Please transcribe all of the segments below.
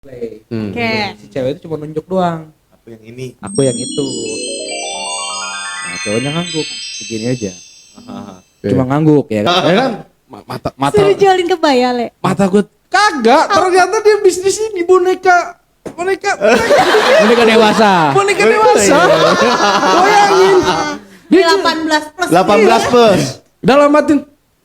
Oke. Si cewek itu cuma nunjuk doang. Aku yang ini. Aku yang itu. Nah, cowoknya ngangguk. Begini aja. Cuma ngangguk ya kan. Ya kan? Mata Suruh jualin kebaya, Le. mata gue kagak. Ternyata dia bisnis ini boneka dewasa. Boneka dewasa. Bayangin. Di 18 plus. 18 plus. Dalam hati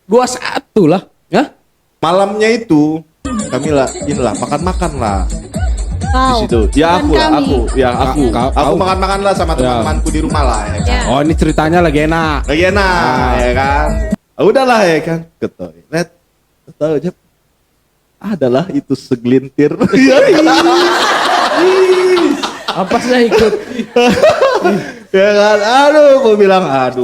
21 lah. Ya? Malamnya itu Kamila, inilah makan-makan lah. Di Kau. situ. Ya Bukan aku, kami. aku makan-makan lah sama Ya. teman-temanku di rumah lah ya kan. Ya. Oh, ini ceritanya lagi enak. Lagi enak ya kan. Udahlah ya kan ke toilet. Tahu aja adalah itu segelintir. Apa sih ikut? Ya kan, aduh, gue bilang aduh.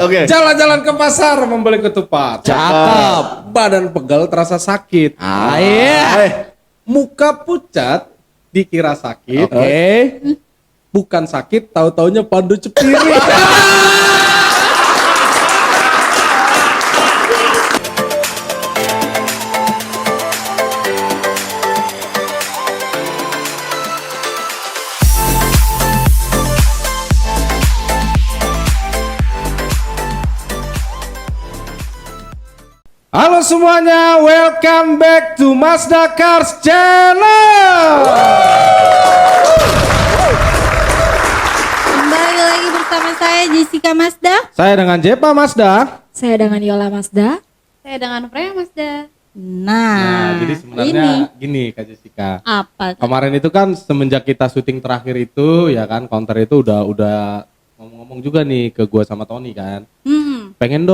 Oke. Jalan-jalan ke pasar membeli ketupat. Cakep. Badan pegal terasa sakit. Iya. Muka pucat dikira sakit. Oke. Bukan sakit, tahu-taunya pandu cepiri. Halo semuanya, welcome back to Mazda Cars Channel. Kembali lagi bersama saya Jessica Mazda. Saya dengan Jepa Mazda. Saya dengan Yola Mazda. Saya dengan Freya Mazda. Nah, Jadi sebenarnya ini gini Kak Jessica. apa? Kemarin itu kan semenjak kita syuting terakhir itu ya kan counter itu udah ngomong-ngomong juga nih ke gua sama Tony kan. Pengen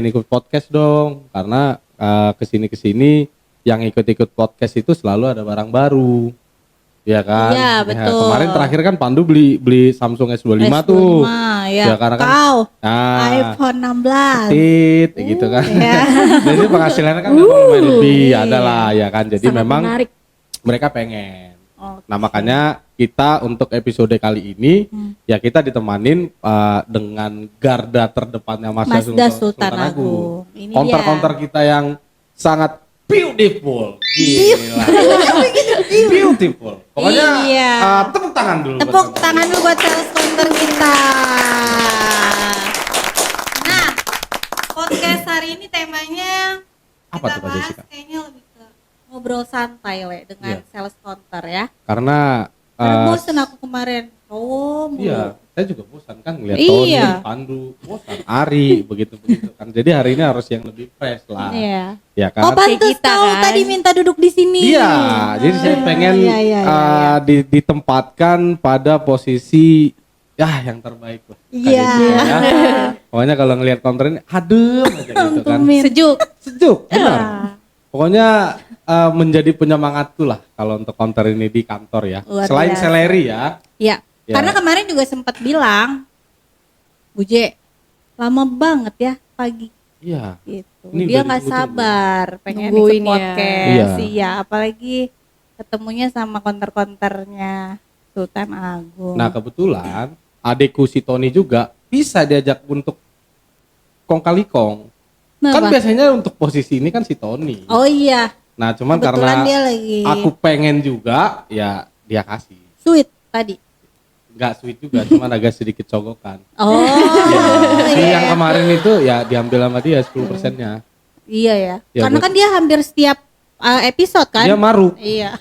ikut podcast dong karena kesini yang ikut podcast itu selalu ada barang baru. Ya kan? Iya, Ya, betul. kemarin terakhir kan Pandu beli Samsung S25 tuh. Ya, karena kan kau nah, iPhone 16. gitu kan. Ya. Jadi penghasilannya kan lumayan lebih ada lah ya kan. Jadi Sangat memang menarik. mereka pengen. Oke. Nah makanya kita untuk episode kali ini ya kita ditemanin dengan garda terdepannya Mazda Sultan Agung. Ini Counter-counter kita yang sangat beautiful. Gila. Beautiful. Pokoknya Iya. tepuk tangan dulu. buat Tepuk teman-teman. tangan dulu buat sales counter kita. Nah, podcast hari ini temanya Apa kita tuh, Kak bahas Jessica? kayaknya lebih ke ngobrol santai Le dengan Iya. sales counter ya. Karena Karena bosen aku kemarin. Oh, iya, saya juga bosan kan ngeliat Iya. Tony, Pandu, bosan, Ari, begitu kan. Jadi hari ini harus yang lebih fresh lah. Iya. Ya kan? Oh, pantes kita, kau kan? tadi minta duduk di sini. Iya, jadi saya pengen Iya. ditempatkan pada posisi yang terbaik lah. Kak Iya. Jessica, ya. Pokoknya kalau ngelihat counter ini adem aja gitu kan. Tumin. Sejuk. Sejuk, benar. Pokoknya menjadi penyemangatku lah kalau untuk counter ini di kantor ya. Luar Selain biasa. salary ya. Iya. Ya. Karena kemarin juga sempat bilang, Buje, lama banget ya pagi Iya. gitu. Ini Dia udah nggak ditunggu-tunggu. sabar, pengen Nungguin ikut ya. podcast. Iya. Iya, apalagi ketemunya sama konter-konternya Sultan Agung. Nah kebetulan adekku si Tony juga bisa diajak untuk kong kali kong. Kenapa? Kan biasanya untuk posisi ini kan si Tony. Oh iya, Nah cuman kebetulan karena dia lagi aku pengen juga ya dia kasih. sweet tadi. Nggak sweet juga, cuman agak sedikit cogokan. Oh, Si iya. yang kemarin itu ya diambil sama dia 10%-nya. Iya ya. Ya, Karena buat- kan dia hampir setiap episode kan? Dia maruk, Iya.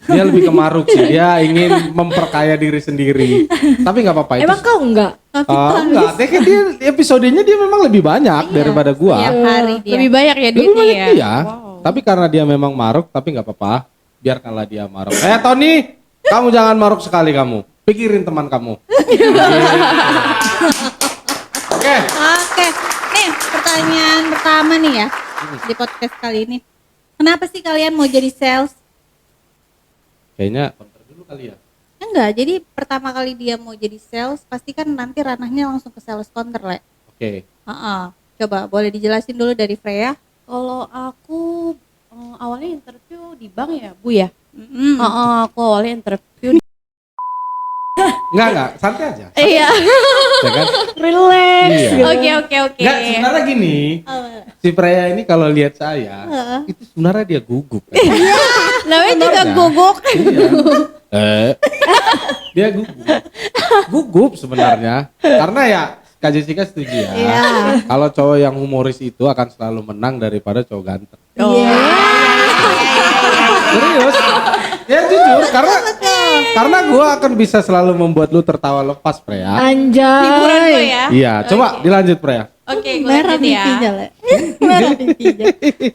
dia lebih ke maruk sih. Dia ingin memperkaya diri sendiri. Tapi nggak apa-apa itu. Emang kau enggak? Enggak, dia episodenya dia memang lebih banyak daripada gua. Setiap hari dia. Lebih banyak ya Lebih duitnya banyak ya? dia. Tapi karena dia memang maruk, tapi nggak apa-apa. Biarkanlah dia maruk. Tony, kamu jangan maruk sekali kamu. Pikirin teman kamu. Oke. Oke, nih pertanyaan pertama nih ya di podcast kali ini. Kenapa sih kalian mau jadi sales? Kayaknya counter dulu kali ya. Enggak, jadi pertama kali dia mau jadi sales, pasti kan nanti ranahnya langsung ke sales counter, Le. Oke. Heeh. Coba boleh dijelasin dulu dari Freya? Kalau aku awalnya interview di bank ya, Bu ya. Mm-mm. Aku awalnya interview di Enggak, santai aja. Iya. Ya kan? Relax. Iya. gitu. Oke. Enggak, sebenarnya gini. Si Freya ini kalau lihat saya, itu sebenarnya dia gugup. Kan? Namanya juga Sebenarnya. guguk. Iya. Dia gugup sebenarnya. Karena ya Kak Jessica setuju ya. Iya. Kalau cowok yang humoris itu akan selalu menang daripada cowok ganteng. Iya. Serius? Ya jujur, karena gue akan bisa selalu membuat lu tertawa lepas, Freya. Anjay. Hiburan gue ya. Iya, coba dilanjut, Freya. Oke, gue Merah lanjut ya. pipinya lah. Merah pipinya.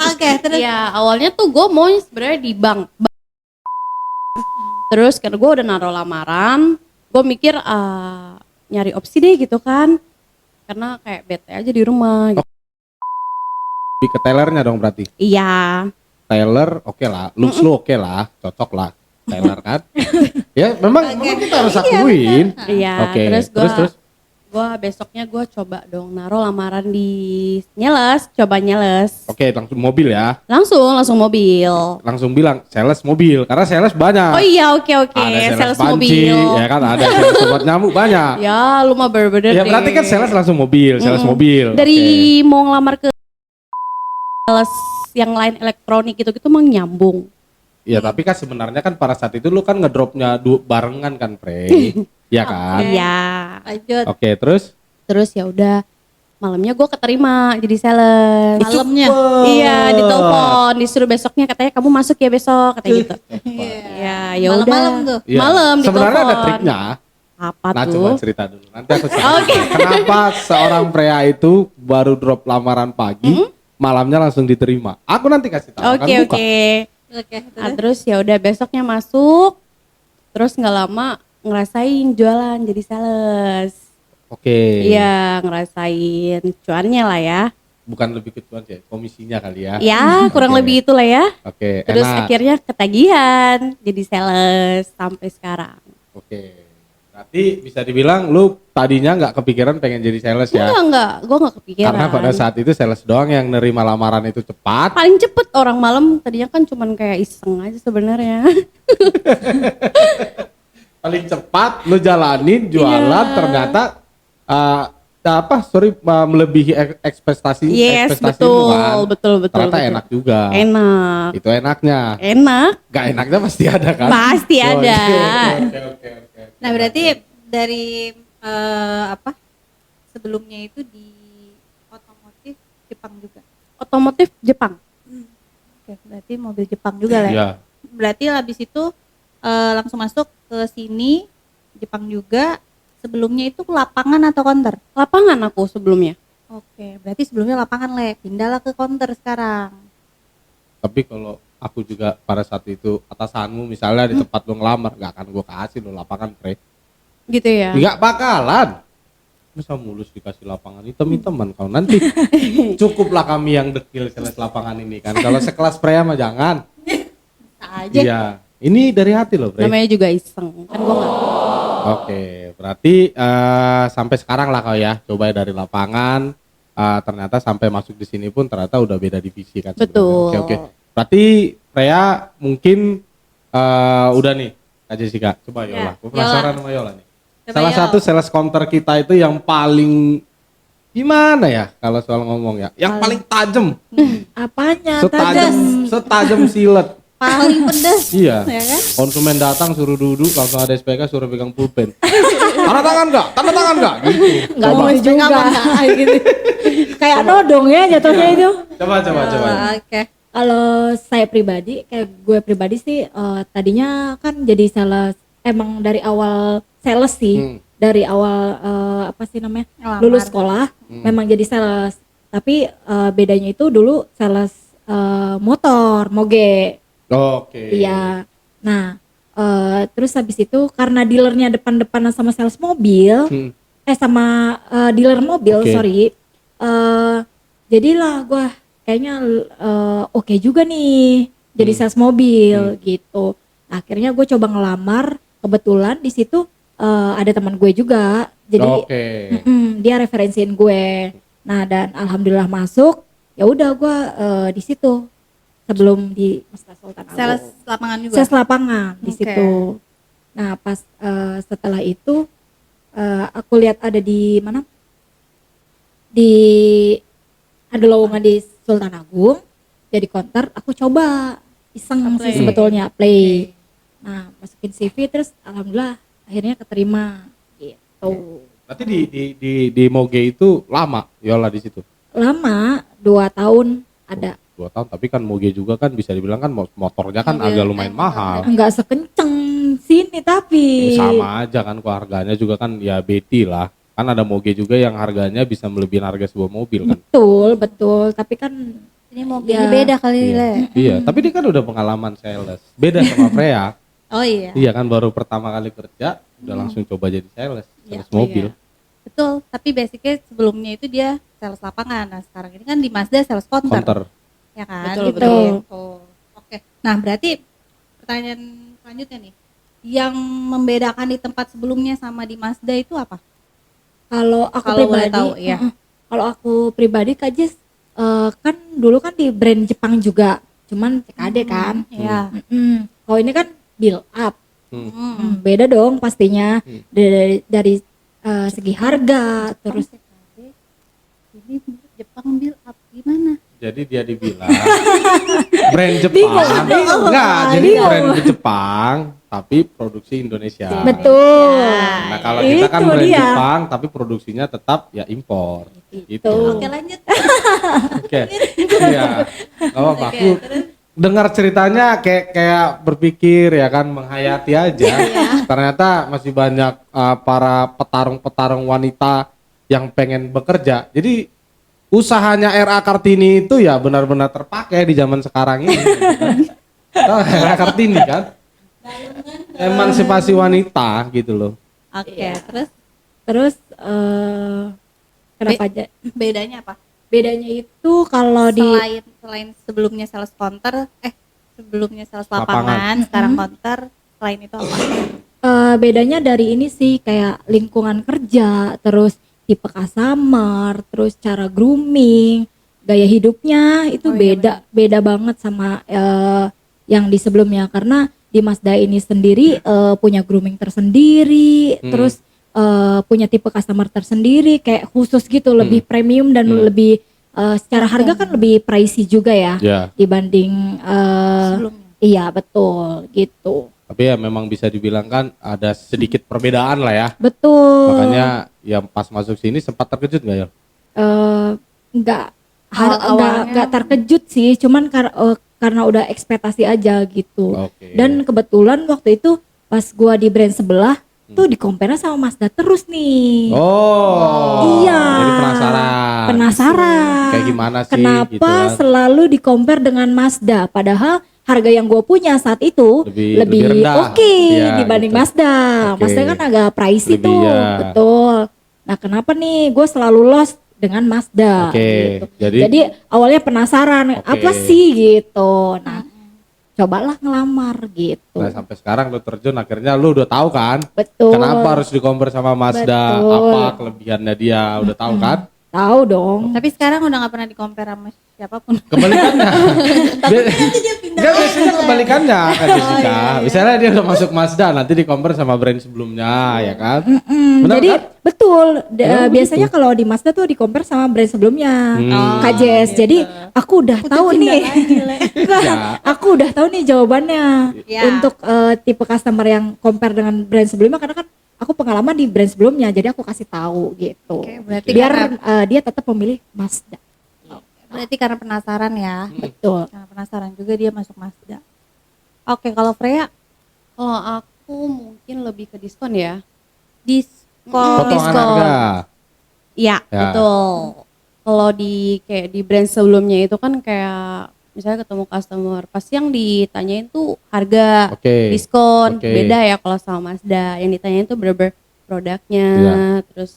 Oke, terus. Iya, awalnya tuh gue mau sebenarnya di bank. Terus karena gue udah naruh lamaran, gue mikir nyari opsi deh gitu kan. Karena kayak bete aja di rumah. Gitu. Lebih ke Taylornya dong berarti. Iya. Taylor oke lah, looks lu oke lah, cocok lah. Taylor kan. Ya memang kita harus akuin. Iya. Oke, Terus besoknya gue coba dong naruh lamaran di Nyeles, coba Nyeles. Oke, langsung mobil ya. Langsung mobil. Langsung bilang sales mobil karena sales banyak. Oh iya, oke. Ada Sales panci, mobil. ya kan ada sales sobat nyamuk banyak. Ya, lu mah bener-bener Ya berarti kan sales langsung mobil, sales mobil. Dari mau ngelamar ke sales yang lain elektronik gitu-gitu emang nyambung. Ya tapi kan sebenarnya kan pada saat itu lu kan ngedropnya barengan kan, Pre. Iya kan? Iya. Lanjut. Oke, terus? Terus ya udah malamnya gue keterima jadi sales. Malamnya. Iya, ditelepon, disuruh besoknya katanya kamu masuk ya besok katanya gitu. Iya, ya udah. Malam-malam tuh. Iya. Malam Sebenarnya ada ditelepon. triknya. Apa Nah, tuh? coba cerita dulu. Nanti aku cerita. Oke. Kenapa seorang pria itu baru drop lamaran pagi, malamnya langsung diterima. Aku nanti kasih tahu. Oke. Oke, Nah, terus ya udah besoknya masuk. Terus nggak lama ngerasain jualan jadi sales. Oke. Iya, ngerasain cuannya lah ya. Bukan lebih ke cuan ya, komisinya kali ya. Ya, kurang Oke. lebih itulah ya. Oke, Terus enak. akhirnya ketagihan jadi sales sampai sekarang. Oke. Berarti bisa dibilang lu tadinya nggak kepikiran pengen jadi sales ya? Enggak, gue nggak kepikiran. Karena pada saat itu sales doang yang nerima lamaran itu cepat. paling cepet orang malam tadinya kan cuman kayak iseng aja sebenarnya. Paling cepat lu jalanin jualan ternyata melebihi ekspektasi Yes, ekspektasi lu kan. betul. Ternyata betul. enak juga. Enak. Itu enaknya. Enak. Gak enaknya pasti ada kan? Pasti Oh, ada. Oke. Nah, berarti dari sebelumnya itu di otomotif Jepang juga. Otomotif Jepang. Oke, berarti mobil Jepang juga lah. Iya. Berarti habis itu langsung masuk ke sini Jepang juga. Sebelumnya itu lapangan atau counter? Lapangan aku sebelumnya. Oke, berarti sebelumnya lapangan pindahlah ke counter sekarang. Tapi kalau aku juga pada saat itu atasanmu misalnya di tempat lu ngelamar, gak akan gua kasih lu lapangan, Pre. Gitu ya. Gak bakalan. Masa mulus dikasih lapangan hitam-hitaman kalau nanti cukuplah kami yang dekil sales lapangan ini kan. Kalau sekelas Freya mah jangan. Aja. Iya. Ini dari hati loh, Pre. Namanya juga iseng. Kan gua nggak. Oke, berarti sampai sekarang lah kau ya, coba dari lapangan, ternyata sampai masuk di sini pun ternyata udah beda divisi kan. Betul. Oke. Berarti Freya mungkin udah nih, Kak Jessica, coba Yola. Aku penasaran sama Yola nih. Coba Salah Yol. satu sales counter kita itu yang paling gimana ya kalau soal ngomong ya, yang paling tajam, Apanya? setajam silet. Paling pedes. Iya. Ya kan? Konsumen datang suruh duduk, langsung ada SPK suruh pegang pulpen. Tanda tangan enggak? Tanda tangan enggak? Gitu. Enggak Coba. mau juga. Gitu. Kayak nodong ya jatuhnya itu. Coba. Oke. Kalau saya pribadi, kayak gue pribadi sih tadinya kan jadi sales, emang dari awal sales sih. Dari awal Ngelamar. lulus sekolah memang jadi sales. Tapi bedanya itu dulu sales motor, moge. Oke. Iya. Nah, terus habis itu karena dealernya depan-depanan sama sales mobil, sama dealer mobil, Oke. sorry. Jadilah gua kayaknya oke juga nih jadi sales mobil gitu. Akhirnya gue coba ngelamar, kebetulan di situ ada teman gue juga. Jadi Oke. dia referensiin gue. Nah, dan alhamdulillah masuk. Ya udah gua di situ. Sebelum di Masjid Sultan Agung. Sales lapangan juga. Sales lapangan di Oke. situ. Nah, pas setelah itu aku lihat ada di mana, di ada lowongan di Sultan Agung jadi counter, aku coba iseng Apply. sih sebetulnya apply. Nah masukin CV terus alhamdulillah akhirnya keterima gitu. Berarti di Moge itu lama Yola di situ. Lama 2 tahun ada. 2 tahun, tapi kan Moge juga kan bisa dibilang kan motornya kan agak lumayan mahal. Enggak sekenceng sini tapi Sama aja kan, kok harganya juga kan ya beti lah. Kan ada Moge juga yang harganya bisa melebihin harga sebuah mobil kan. betul tapi kan Ini mau Ya. beda kali Iya. Le. Iya, tapi dia kan udah pengalaman sales. Beda sama Freya. Oh iya. Iya kan baru pertama kali kerja udah langsung coba jadi sales Iya. mobil. Betul, tapi basicnya sebelumnya itu dia sales lapangan. Nah, sekarang ini kan di Mazda sales counter. Counter. Ya kan? Betul, Gitu. betul. Oke. Nah, berarti pertanyaan selanjutnya nih. Yang membedakan di tempat sebelumnya sama di Mazda itu apa? kalau aku Kalau boleh pribadi tahu, ya. kalau aku pribadi Kak Jess, kan dulu kan di brand Jepang juga cuman CKD kan. Iya. Kalau ini kan build up. Hmm. Beda dong pastinya Hmm. dari segi harga terus Ini Jepang build up gimana? Jadi dia dibilang brand Jepang. Enggak, jadi brand Jepang tapi produksi Indonesia. betul. Nah, kalau kita kan Itu brand dia. Jepang tapi produksinya tetap ya impor. Gitu. Oke, lanjut. Oke. Iya. Oh, aku dengar ceritanya kayak berpikir ya kan menghayati aja. Ternyata masih banyak para petarung-petarung wanita yang pengen bekerja. Jadi usahanya RA Kartini itu ya benar-benar terpakai di zaman sekarang ini. Oh, RA Kartini kan emansipasi wanita gitu loh. Oke, terus Terus kenapa aja? bedanya apa? Bedanya itu kalau di Selain sebelumnya sales counter, sebelumnya sales Lapangan. lapangan, sekarang counter, selain itu apa? bedanya dari ini sih kayak lingkungan kerja, terus tipe customer, terus cara grooming, gaya hidupnya itu Oh, iya, beda banget sama yang di sebelumnya karena di Mazda ini sendiri punya grooming tersendiri, terus punya tipe customer tersendiri kayak khusus gitu, lebih premium dan lebih secara harga kan lebih pricey juga ya Ya. dibanding Sebelumnya. iya betul gitu. Tapi ya memang bisa dibilang kan ada sedikit perbedaan lah ya. Betul. Makanya yang pas masuk sini sempat terkejut nggak ya? Nggak Awal-awalnya. nggak terkejut sih, cuman karena udah ekspektasi aja gitu. Oke. Dan kebetulan waktu itu pas gua di brand sebelah tuh di compare sama Mazda terus nih. Oh. Iya. Jadi penasaran. Penasaran. Kayak gimana sih? Kenapa gitu kan. selalu di compare dengan Mazda? Padahal harga yang gue punya saat itu Lebih lebih rendah. oke Iya, dibanding gitu. Mazda. Oke. Mazda kan agak pricey Lebih, tuh, ya. betul. Nah kenapa nih gue selalu lost dengan Mazda? Oke, Gitu. jadi- Jadi awalnya penasaran Oke. apa sih gitu. Nah cobalah ngelamar gitu. Nah sampai sekarang lu terjun akhirnya lu udah tahu kan? Betul. Kenapa harus di-compare sama Mazda? Betul. Apa kelebihannya dia? Udah tahu kan? Tahu dong. Tapi sekarang udah nggak pernah di-compare sama siapapun. Kebalikannya. Enggak, biasanya kebalikannya Kak Jessica. Misalnya dia udah masuk Mazda, nanti di-compare sama brand sebelumnya, ya kan? Benar Jadi kan? betul Oh, biasanya kalau di Mazda tuh di compare sama brand sebelumnya. Hmm. Kak Jess. Jadi aku udah tahu nih. Enggak, Ya. aku udah tahu nih jawabannya Ya. untuk tipe customer yang compare dengan brand sebelumnya karena kan aku pengalaman di brand sebelumnya. Jadi aku kasih tahu gitu. Oke, berarti Biar karena- dia tetap memilih Mazda. Berarti karena penasaran ya. Betul. Karena penasaran juga dia masuk Mazda. Oke, kalau Freya Kalau aku mungkin lebih ke diskon ya. diskon. Potongan harga. Iya, Ya. betul. Kalau di kayak di brand sebelumnya itu kan kayak misalnya ketemu customer, pasti yang ditanyain tuh harga, Oke. diskon. Oke. Beda ya kalau sama Mazda. Yang ditanyain tuh bener-bener produknya, Iya. terus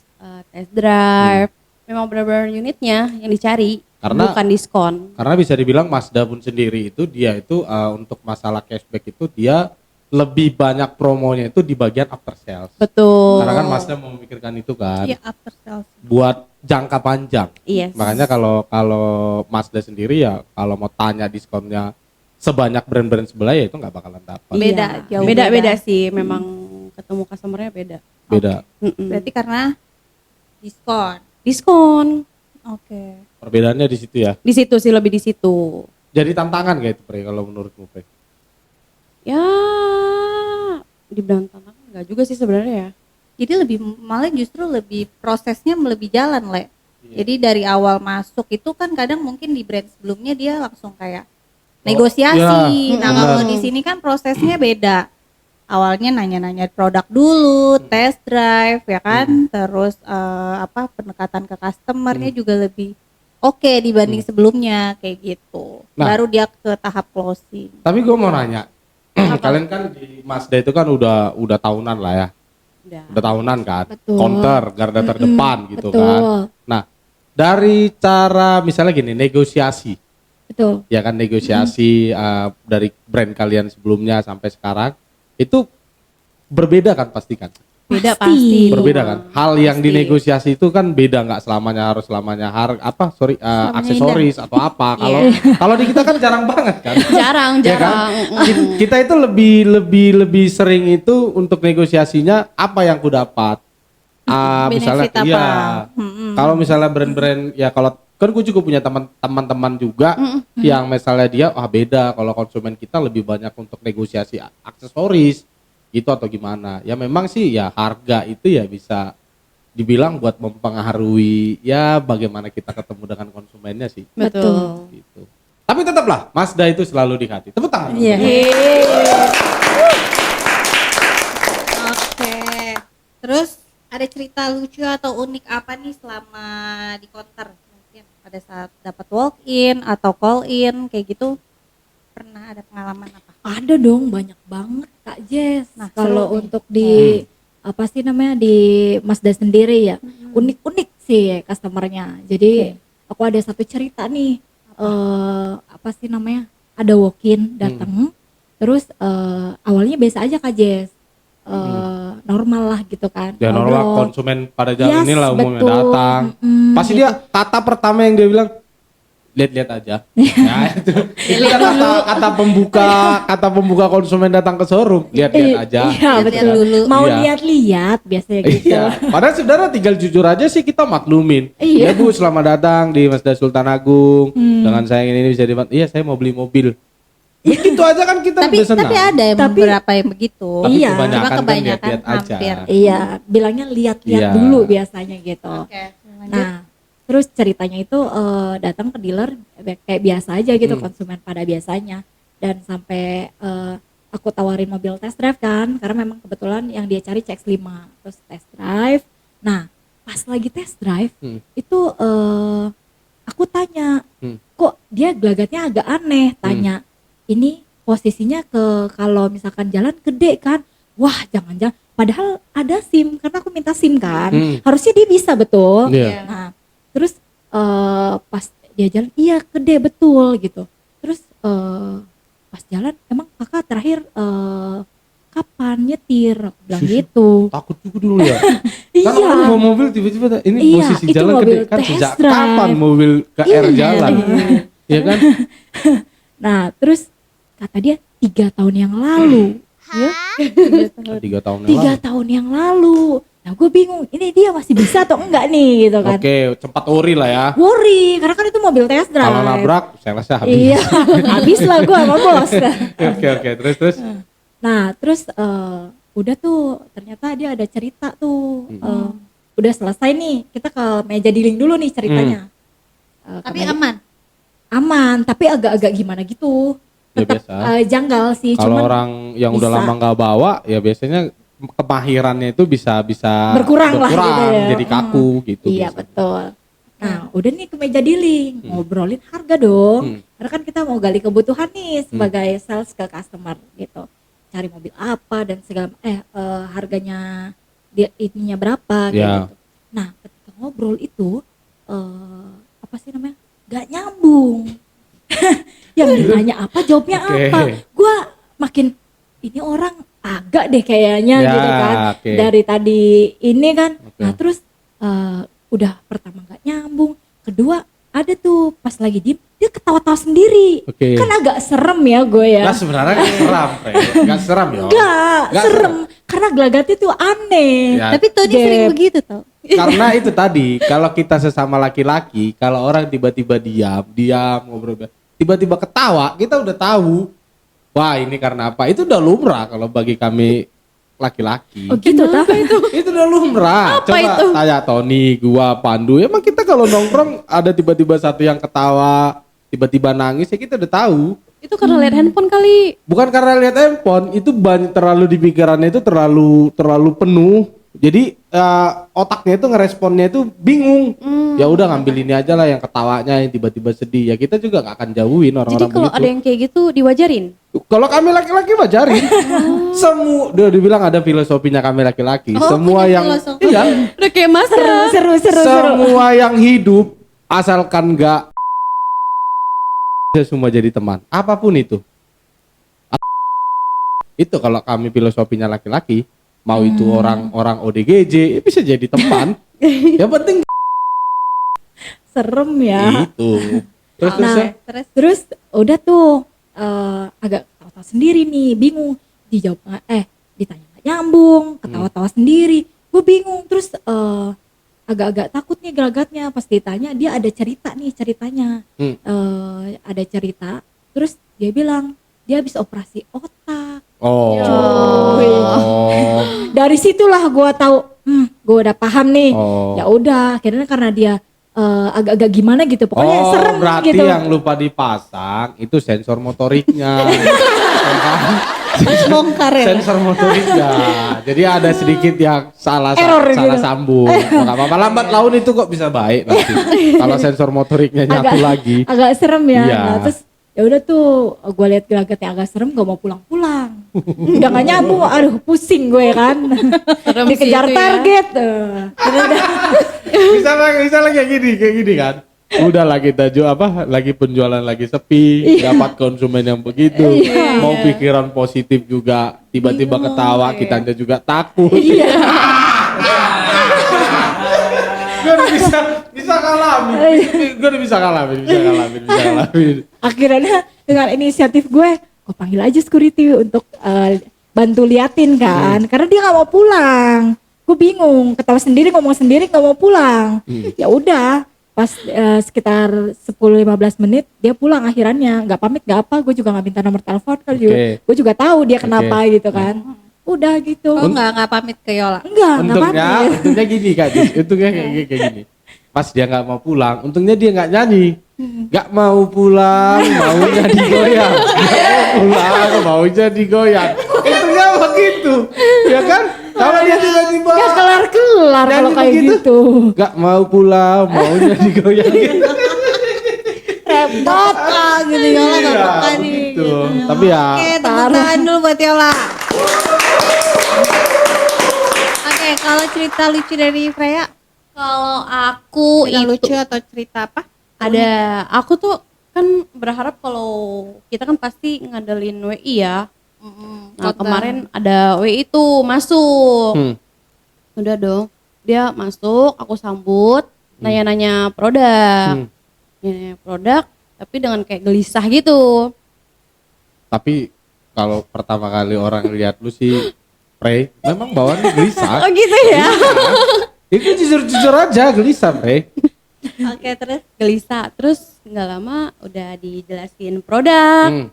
test drive. Memang bener-bener unitnya yang dicari, Karena- bukan diskon. Karena bisa dibilang Mazda pun sendiri itu dia itu untuk masalah cashback itu dia lebih banyak promonya itu di bagian after sales. Betul. Karena kan Mazda memikirkan itu kan Iya, after sales. buat jangka panjang. Yes. Makanya kalau Mazda sendiri ya kalau mau tanya diskonnya sebanyak brand-brand sebelah ya itu nggak bakalan dapat. Beda, Iya. jauh Beda beda. sih, memang ketemu customernya beda. Beda. Berarti karena diskon. Diskon. Oke. Perbedaannya di situ ya. Di situ sih, lebih di situ. Jadi tantangan kayak itu Pre kalau menurutmu Pre? Ya, dibilang tantangan enggak juga sih sebenarnya ya. Jadi lebih malah justru lebih prosesnya lebih jalan, Le. Jadi dari awal masuk itu kan kadang mungkin di brand sebelumnya dia langsung kayak negosiasi. ya, Nah, kalau di sini kan prosesnya beda. Awalnya nanya-nanya produk dulu, test drive ya kan, terus pendekatan ke customernya juga lebih oke dibanding sebelumnya kayak gitu. Nah. Baru dia ke tahap closing. Tapi gue mau nanya, kalian kan di Mazda itu kan udah tahunan lah ya. Udah tahunan kan, Betul. counter, garda terdepan gitu betul. kan. Nah, dari cara misalnya gini, negosiasi, Betul. ya kan negosiasi dari brand kalian sebelumnya sampai sekarang, itu berbeda kan pasti kan? Beda Pasti. pasti. Berbeda kan? Hal yang Pasti. dinegosiasi itu kan beda, nggak selamanya harus selamanya aksesoris atau apa. Kalau di kita kan jarang banget kan? Jarang, Ya kan? jarang. Kita itu lebih sering itu untuk negosiasinya apa yang ku dapat. Misalnya Benefit apa? iya. Kalau misalnya brand-brand ya kalau kan gue juga punya teman-teman juga yang misalnya dia beda kalau konsumen kita lebih banyak untuk negosiasi aksesoris gitu atau gimana. Ya memang sih ya harga itu ya bisa dibilang buat mempengaruhi ya bagaimana kita ketemu dengan konsumennya sih. Betul. Gitu. Tapi tetaplah Mazda itu selalu di hati. Tepuk tangan. Iya. untuk Oke. Terus ada cerita lucu atau unik apa nih selama di counter? Mungkin pada saat dapat walk in atau call in kayak gitu, pernah ada pengalaman apa? Ada dong, banyak banget Kak Jess. Nah, Kalau seru nih. untuk di apa sih namanya di Mazda sendiri ya, unik-unik sih customernya. Jadi aku ada satu cerita nih, apa sih namanya? Ada walk-in datang, terus awalnya biasa aja Kak Jess, normal lah gitu kan. Ya normal ngobrol. konsumen pada jalan Yes, inilah umumnya betul. datang. Pasti dia kata pertama yang dia bilang lihat-lihat aja. Ya itu kan kata pembuka konsumen datang ke showroom, lihat-lihat aja. Iya gitu betul. kan. dulu. Mau Iya. lihat-lihat biasanya gitu. Iya. Padahal saudara tinggal jujur aja sih kita maklumin. Iya. Ya Bu, selamat datang di Mazda Sultan Agung. Dengan saya ini bisa dibantu. Iya, saya mau beli mobil. Begitu aja kan kita Tapi udah senang. tapi ada yang Tapi- beberapa yang begitu. Tapi Iya. kebanyakan Cuma kan kebanyakan lihat-lihat aja. hampir. Iya, bilangnya lihat-lihat Iya. dulu biasanya gitu. Oke, lanjut. Nah, terus ceritanya itu datang ke dealer kayak biasa aja gitu, konsumen pada biasanya. Dan sampai aku tawarin mobil test drive kan, karena memang kebetulan yang dia cari CX-5, terus test drive. Nah, pas lagi test drive itu aku tanya, kok dia gelagatnya agak aneh, tanya. Ini posisinya kalau misalkan jalan gede kan, wah jangan-jangan padahal ada SIM karena aku minta SIM kan, harusnya dia bisa betul. Iya. Nah terus pas dia jalan iya gede betul gitu, terus pas jalan emang kakak terakhir kapan nyetir, aku bilang gitu. Takut juga dulu ya. Kan Iya. orang bawa mobil tiba-tiba ini Iya, posisi itu jalan mobil gede kan test sejak drive. kapan mobil ke Iya. jalan? Iya kan? Nah terus kata dia 3 tahun yang lalu. Ya, 3 tahun yang 3 lalu. tahun yang lalu. Nah gue bingung, ini dia masih bisa atau enggak nih gitu kan. Oke, cepat ori lah ya. Worry, karena kan itu mobil test drive. Kalau nabrak, salesnya habis. Iya, habis lah gue sama bos. Oke, terus. Nah terus udah tuh ternyata dia ada cerita tuh. Udah selesai nih, kita ke meja dealing dulu nih ceritanya. Ke Tapi meja- aman. aman, tapi agak-agak gimana gitu. Ya, Tetap biasa. janggal sih. Kalau cuman orang yang udah bisa. lama nggak bawa, ya biasanya kemahirannya itu bisa Berkurang lah gitu ya. jadi kaku gitu. Iya biasanya. betul. Nah udah nih ke meja dealing, ngobrolin harga dong. Karena kan kita mau gali kebutuhan nih sebagai sales ke customer gitu. Cari mobil apa dan segala harganya dia ininya berapa kayak Ya. gitu. Nah ketika ngobrol itu apa sih namanya? Gak nyambung. Yang ditanya apa jawabnya Oke. apa. Gua makin ini orang agak deh kayaknya Ya, gitu kan. oke. Dari tadi ini kan. Oke. Nah terus udah pertama gak nyambung, kedua ada tuh pas lagi diem dia ketawa-tawa sendiri. Oke. Kan agak serem ya gue ya. Nah sebenarnya nggak seram, Pre. Nggak seram ya. Enggak, Nggak serem. karena gelagatnya tuh aneh. Ya, Tapi Tony Jeb. sering begitu tau. karena itu tadi, kalau kita sesama laki-laki, kalau orang tiba-tiba diam, ngobrol, tiba-tiba ketawa, kita udah tahu, wah ini karena apa? Itu udah lumrah kalau bagi kami laki-laki. Oh gitu tah? Itu udah lumrah. Apa Coba itu? tanya Tony, gua, Pandu. Emang kita kalau nongkrong ada tiba-tiba satu yang ketawa, tiba-tiba nangis, ya kita udah tahu. Itu karena lihat handphone kali. Bukan karena lihat handphone, itu banyak terlalu di pikirannya itu terlalu penuh. Jadi otaknya itu ngeresponnya itu bingung. Ya udah ngambil ini aja lah yang ketawanya yang tiba-tiba sedih. Ya kita juga gak akan jauhin Jadi orang-orang kalau begitu. ada yang kayak gitu diwajarin. Kalau kami laki-laki wajarin. Semua dia dibilang ada filosofinya kami laki-laki. Oh, Semua punya yang filosofi. iya, Udah kayak Mas Ra. Seru. semua yang hidup asalkan enggak semua jadi teman. Apapun itu. Itu kalau kami filosofinya laki-laki, mau itu orang-orang ODGJ, ya bisa jadi teman. Yang penting Serem ya. itu. Terus Nah, terus terus udah tuh agak ketawa sendiri nih, bingung dijawab ditanya nggak nyambung, ketawa-tawa sendiri, gue bingung. Terus agak-agak takut nih gelagatnya pas ditanya, dia ada cerita nih ceritanya. Ada cerita, terus dia bilang dia habis operasi otak. oh. Dari situlah gue tahu, gue udah paham nih. Oh. Ya udah, akhirnya karena dia agak-agak gimana gitu, pokoknya serem berarti gitu. yang lupa dipasang itu sensor motoriknya. Ya kan? Bongkar ya. Sensor motoriknya. Jadi ada sedikit yang salah Error salah gitu. sambung. Nggak apa-apa, lambat laun itu kok bisa baik nanti. Kalau sensor motoriknya nyatu lagi. Agak serem ya. Iya. Nah, terus ya udah tuh gue lihat gelagatnya agak serem, gak mau pulang-pulang. Udah gak nyambung, aduh pusing gue kan. Serem sih Dikejar itu ya. target. Misalnya kayak gini kan. Udah lagi lagi penjualan lagi sepi, dapat konsumen yang begitu, mau pikiran positif juga, tiba-tiba ketawa, kitanya juga takut. Gue udah bisa ngalamin, gue udah bisa ngalamin. Akhirnya dengan inisiatif gue panggil aja security untuk bantu liatin kan, karena dia nggak mau pulang. Gue bingung, ketawa sendiri, ngomong sendiri, nggak mau pulang. Ya udah, pas sekitar 10-15 menit dia pulang akhirnya, nggak pamit nggak apa, gue juga nggak minta nomor telepon kan, gue juga tahu dia kenapa gitu kan. Udah gitu. Oh nggak pamit ke Yola. Enggak pamit. Untungnya gini Kak Jis, untungnya kayak gini. Pas dia nggak mau pulang, untungnya dia nggak nyanyi. Nggak mau pulang, maunya digoyang. Nggak mau pulang, maunya digoyang. Untungnya begitu, ya kan? Kalau dia tiba-tiba Gak kelar-kelar nyanyi kalau kayak begitu, gitu. nggak mau pulang, maunya digoyang. Repot gitu Yola nggak Iya, peka nih. begitu. Tapi ya, Oke, tepuk tangan dulu buat Yola. Oke, kalau cerita lucu dari Freya, Kalau aku cerita itu lucu atau cerita apa? ada, aku tuh kan berharap kalau kita kan pasti ngandelin WI ya. Nah kemarin ada WI itu masuk. Udah dong, dia masuk, aku sambut, nanya-nanya produk. Nanya produk, tapi dengan kayak gelisah gitu. tapi kalau pertama kali orang lihat lu sih, Pre, memang bawaannya gelisah. Oh gitu ya? Itu jujur aja gelisah, Pre. Oke, terus Gelisah, terus nggak lama udah dijelasin produk.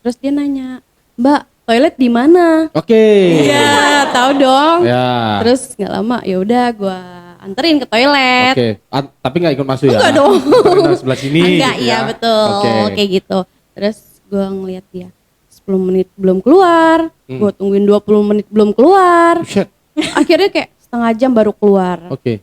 Terus dia nanya, Mbak, toilet di mana? Oke. Iya, tahu dong. Ya. Terus nggak lama, ya udah gua anterin ke toilet. Oke. Tapi nggak ikut masuk ya? Enggak dong. Anterin dari sebelah sini. Enggak, gitu iya ya. betul. Oke. Kayak gitu. Terus gua ngeliat dia 10 menit belum keluar. Gua tungguin 20 menit belum keluar. Buset. Akhirnya kayak setengah jam baru keluar. Oke.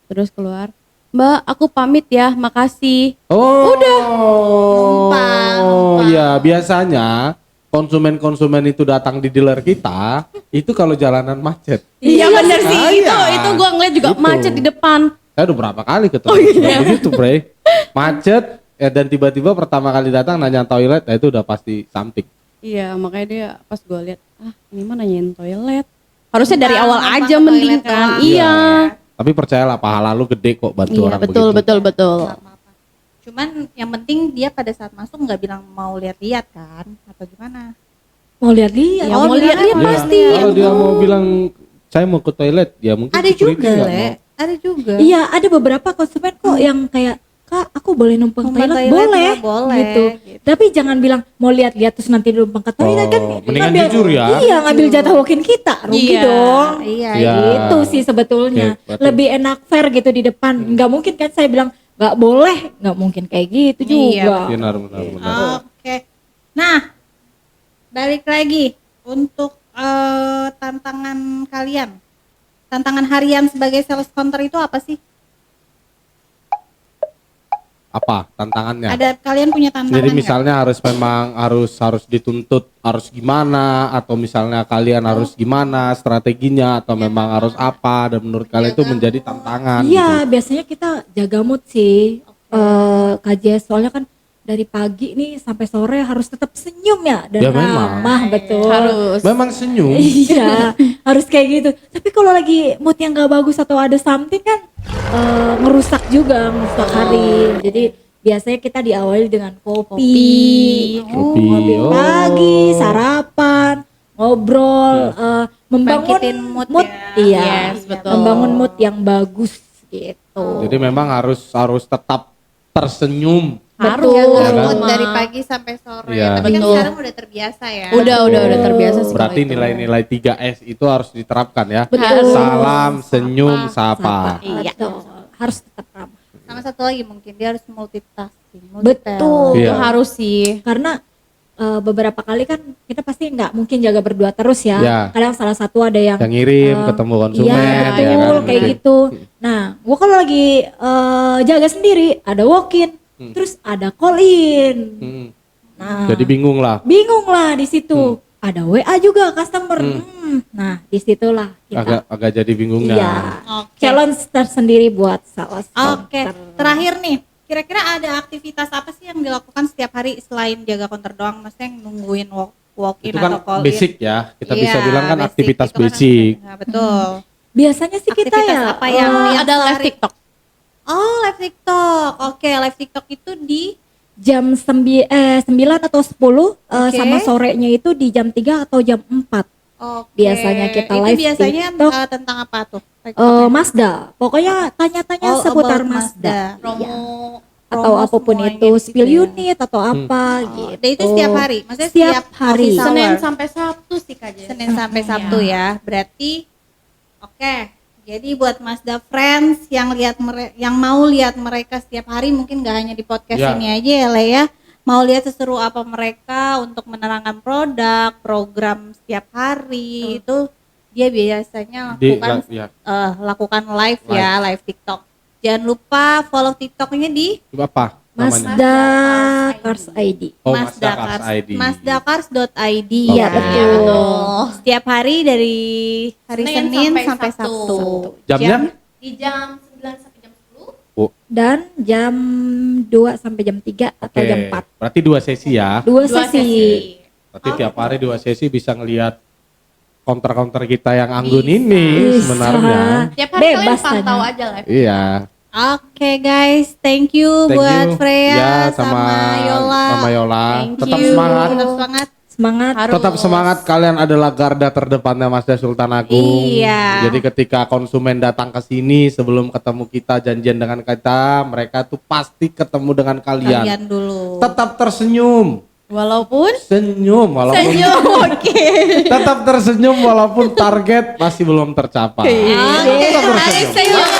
Terus keluar, Mbak, aku pamit ya, makasih. Oh. Udah. Numpang. Iya, biasanya konsumen-konsumen itu datang di dealer kita, itu kalau jalanan macet. Iya bener sih, Iya. itu gua ngeliat juga Gitu. macet di depan. Saya udah berapa kali ketemu begitu, Bre. Macet dan tiba-tiba pertama kali datang nanya toilet, nah itu udah pasti something. Iya, makanya dia pas gua lihat, ini mah nanyain toilet. Harusnya dari Numpang, awal numpang aja ke mending toilet kan. doang. Iya. Tapi percayalah pahala lu gede kok bantu Iya, orang betul, begitu. betul, betul. Nggak apa-apa. Cuman yang penting dia pada saat masuk nggak bilang mau lihat-lihat kan atau gimana? mau lihat-lihat. Ya, Oh, mau lihat-lihat lihat-lihat. pasti. Ya, kalau dia mau bilang saya mau ke toilet, ya mungkin Ada security juga, nggak Le. mau. Ada juga. Iya, ada beberapa konsumen kok yang kayak, Kak, aku boleh numpang Numpang toilet? toilet Boleh, nggak boleh, gitu. gitu. Tapi jangan bilang mau lihat-lihat terus nanti numpang ke toilet kan. Mendingan jujur ya. Iya, ngambil jatah walk-in kita, rugi Iya. dong. Iya, Iya. Gitu sih sebetulnya. Oke, berarti- Lebih enak fair gitu di depan. Nggak mungkin kan saya bilang nggak boleh, nggak mungkin kayak gitu Iya, juga. Benar. Oke. Nah, balik lagi untuk tantangan kalian. Tantangan harian sebagai sales counter itu apa sih? Apa tantangannya? Ada kalian punya tantangan Jadi nggak? misalnya harus dituntut harus gimana, atau misalnya kalian harus gimana strateginya, atau memang harus apa, dan menurut kalian itu menjadi tantangan Iya, gitu. biasanya kita jaga mood sih. KJS soalnya kan dari pagi nih sampai sore harus tetap senyum ya dan Ya, memang. ramah, betul. Harus. Memang senyum. Iya, harus kayak gitu. Tapi kalau lagi mood yang gak bagus atau ada something kan ngerusak hari. Jadi biasanya kita diawali dengan kopi, Kopi, oh. pagi, sarapan, ngobrol, membangun Bangkitin mood ya. Iya, Yes, betul. membangun mood yang bagus gitu. Jadi memang harus tetap tersenyum. Harus. Jaga Ya kan? mood dari pagi sampai sore. Iya. Tapi kan Betul. sekarang udah terbiasa ya. Udah terbiasa sih. Berarti kalau itu. nilai-nilai 3S itu harus diterapkan ya. Betul. Salam, senyum, sapa. Iya. Betul. Harus tetap ramah. Sama satu lagi mungkin dia harus multitasking. Betul. Iya. Itu harus sih. Karena beberapa kali kan kita pasti nggak mungkin jaga berdua terus ya. Ya. Kadang salah satu ada yang Yang ngirim, ketemu konsumen, iya betul ya kan? kayak gitu. Nah, gua kalau lagi jaga sendiri ada walk-in, terus ada call-in. Hmm. Nah, Jadi bingung lah. bingung lah di situ. Ada WA juga customer. Nah, disitulah kita. Agak jadi bingungnya. Iya. Oke. Challenge tersendiri buat sales. Oke, counter. terakhir nih. Kira-kira ada aktivitas apa sih yang dilakukan setiap hari selain jaga counter doang? Maksudnya yang nungguin walk-in Itu kan atau call-in? basic ya. Kita Iya, bisa bilang kan aktivitas itu kan basic. nah, betul. Biasanya sih kita Aktivitas ya apa yang Ada live sehari- TikTok. Oh, live TikTok. Oke, live TikTok itu di jam 9 atau 10 Oke. sama sorenya itu di jam 3 atau jam 4. Oke. Biasanya kita itu live biasanya TikTok. tentang apa tuh? TikToknya? Mazda. Pokoknya tanya-tanya All seputar about Mazda. Promo. Iya. Atau Promo apapun semuanya itu, di situ spill ya. unit atau apa gitu. Dan itu setiap hari? Maksudnya Setiap setiap hari. office hour? Senin sampai Sabtu sih Kak Jess. Senin sampai Sabtu ya. Berarti oke. Jadi buat Mazda Friends yang yang mau lihat mereka setiap hari, mungkin gak hanya di podcast Ya. ini aja ya, Le ya. Mau lihat seseru apa mereka untuk menerangkan produk, program setiap hari itu dia biasanya lakukan live ya, live TikTok. Jangan lupa follow TikToknya di Apa namanya? Mazda Cars ID. Oh, Mazda Cars ID. mazdacars.id. Iya, ya. betul. Setiap hari dari hari Senin Senin sampai sampai Sabtu. Sabtu. Jamnya? Di jam 9 sampai jam 10. Dan jam 2 sampai jam 3 atau Oke. jam 4. Berarti 2 sesi ya. Dua Dua sesi. Berarti tiap hari 2 sesi bisa ngelihat counter-counter kita yang anggun ini Bisa. sebenarnya. Tiap hari Bebas kalian pantau tanya. aja live. Iya. Oke guys, thank you Thank buat you. Freya Ya, sama Yola. Sama Yola. Thank Tetap you. semangat. Tetap semangat. Semangat. Harus. Tetap semangat, kalian adalah garda terdepannya Mazda Sultan Agung. Iya. Jadi ketika konsumen datang ke sini sebelum ketemu kita, janjian dengan kita, mereka tuh pasti ketemu dengan Kalian kalian. dulu. Tetap tersenyum. Walaupun Senyum walaupun senyum. Oke. tetap tersenyum walaupun target masih belum tercapai. Oke, Tetap mari tersenyum. senyum.